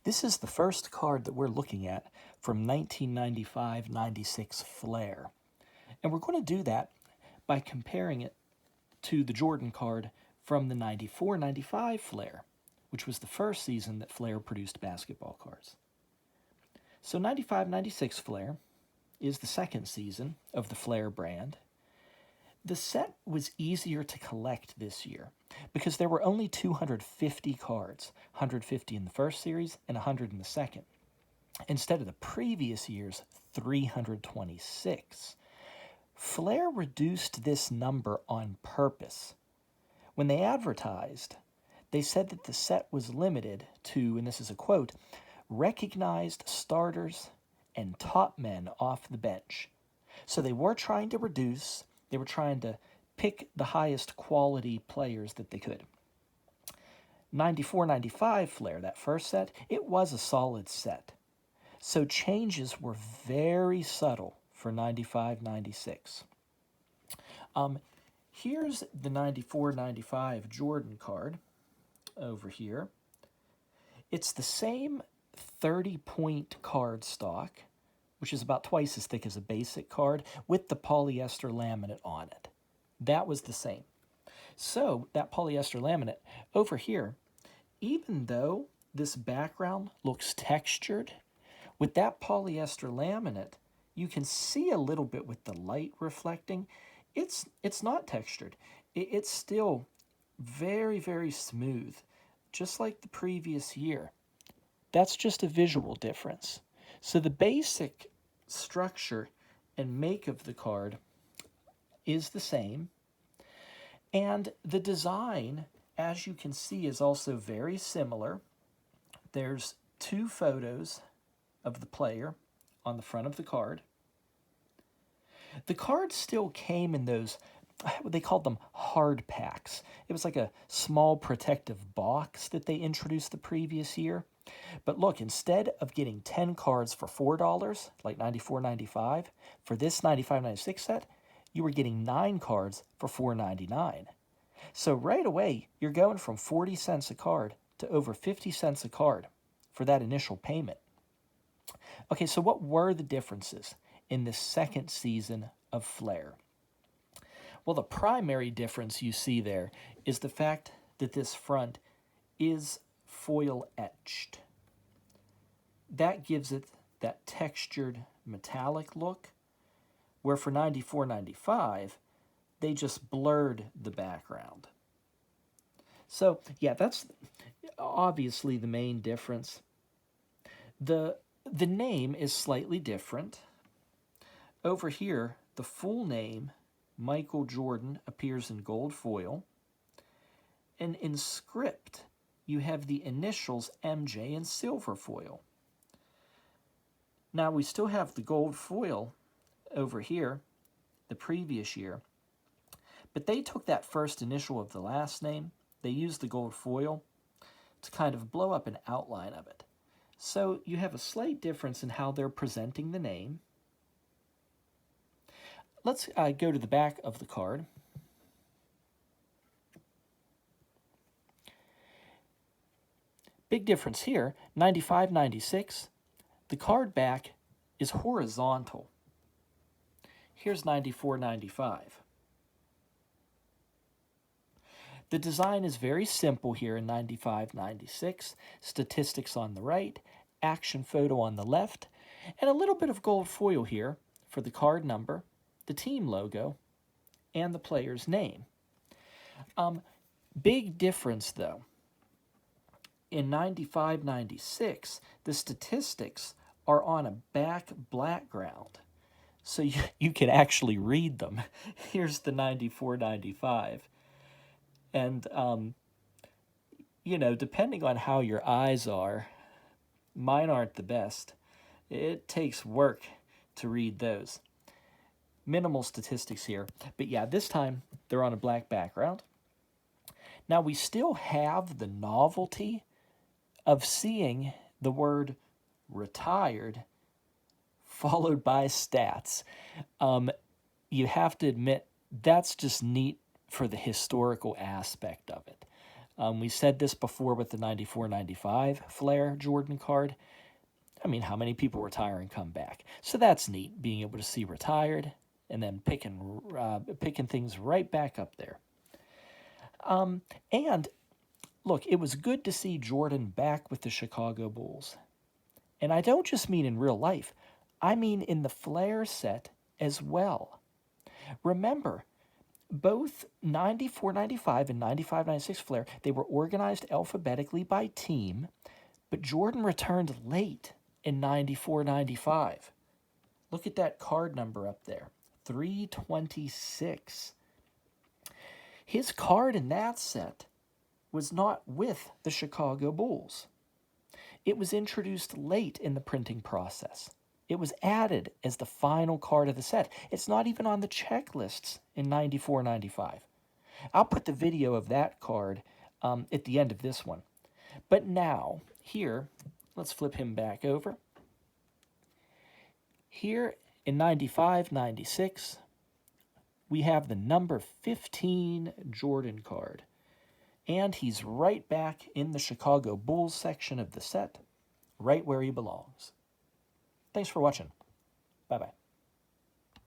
This is the first card that we're looking at from 1995-96 Flair. And we're going to do that by comparing it to the Jordan card from the 94-95 Flair, which was the first season that Flair produced basketball cards. So 95-96 Flair is the second season of the Flair brand. The set was easier to collect this year because there were only 250 cards, 150 in the first series and 100 in the second, instead of the previous year's 326. Flair reduced this number on purpose. When they advertised, they said that the set was limited to, and this is a quote, recognized starters and top men off the bench. So they were trying to reduce, they were trying to pick the highest quality players that they could. 94-95 Flair, that first set, it was a solid set. So changes were very subtle for 95-96. Here's the 94-95 Jordan card over here. It's the same 30-point card stock, which is about twice as thick as a basic card, with the polyester laminate on it. That was the same. So that polyester laminate over here, even though this background looks textured, with that polyester laminate, you can see a little bit with the light reflecting. It's not textured. It's still very, very smooth, just like the previous year. That's just a visual difference. So the basic structure and make of the card is the same. And the design, as you can see, is also very similar. There's two photos of the player on the front of the card. The card still came in those, they called them hard packs. It was like a small protective box that they introduced the previous year. But look, instead of getting 10 cards for $4, like 94-95, for this 95-96 set, you were getting 9 cards for $4.99. So right away, you're going from 40 cents a card to over 50 cents a card for that initial payment. Okay, so what were the differences in the second season of Flair? Well, the primary difference you see there is the fact that this front is foil etched. That gives it that textured metallic look, where for 94-95, they just blurred the background. So, yeah, that's obviously the main difference. The name is slightly different. Over here, the full name, Michael Jordan, appears in gold foil. And in script, you have the initials MJ in silver foil. Now, we still have the gold foil over here, the previous year, but they took that first initial of the last name, they used the gold foil to kind of blow up an outline of it. So you have a slight difference in how they're presenting the name. Let's go to the back of the card. Big difference here, 95-96, the card back is horizontal. Here's 94-95. The design is very simple here in 95-96, statistics on the right, action photo on the left, and a little bit of gold foil here for the card number, the team logo, and the player's name. Big difference though. In 95-96, the statistics are on a background, so you can actually read them. Here's the 94-95. And, depending on how your eyes are, mine aren't the best. It takes work to read those. Minimal statistics here. But yeah, this time they're on a black background. Now we still have the novelty of seeing the word retired followed by stats. You have to admit, that's just neat for the historical aspect of it. We said this before with the 94-95 Flair Jordan card. I mean, how many people retire and come back? So that's neat, being able to see retired and then picking things right back up there. And look, it was good to see Jordan back with the Chicago Bulls. And I don't just mean in real life, I mean in the Flair set as well. Remember, both 94-95 and 95-96 Flair, they were organized alphabetically by team, but Jordan returned late in 94-95. Look at that card number up there, 326. His card in that set was not with the Chicago Bulls. It was introduced late in the printing process. It was added as the final card of the set. It's not even on the checklists in 94-95. I'll put the video of that card at the end of this one. But now, here, let's flip him back over. Here in 95-96, we have the number 15 Jordan card. And he's right back in the Chicago Bulls section of the set, right where he belongs. Thanks for watching. Bye-bye.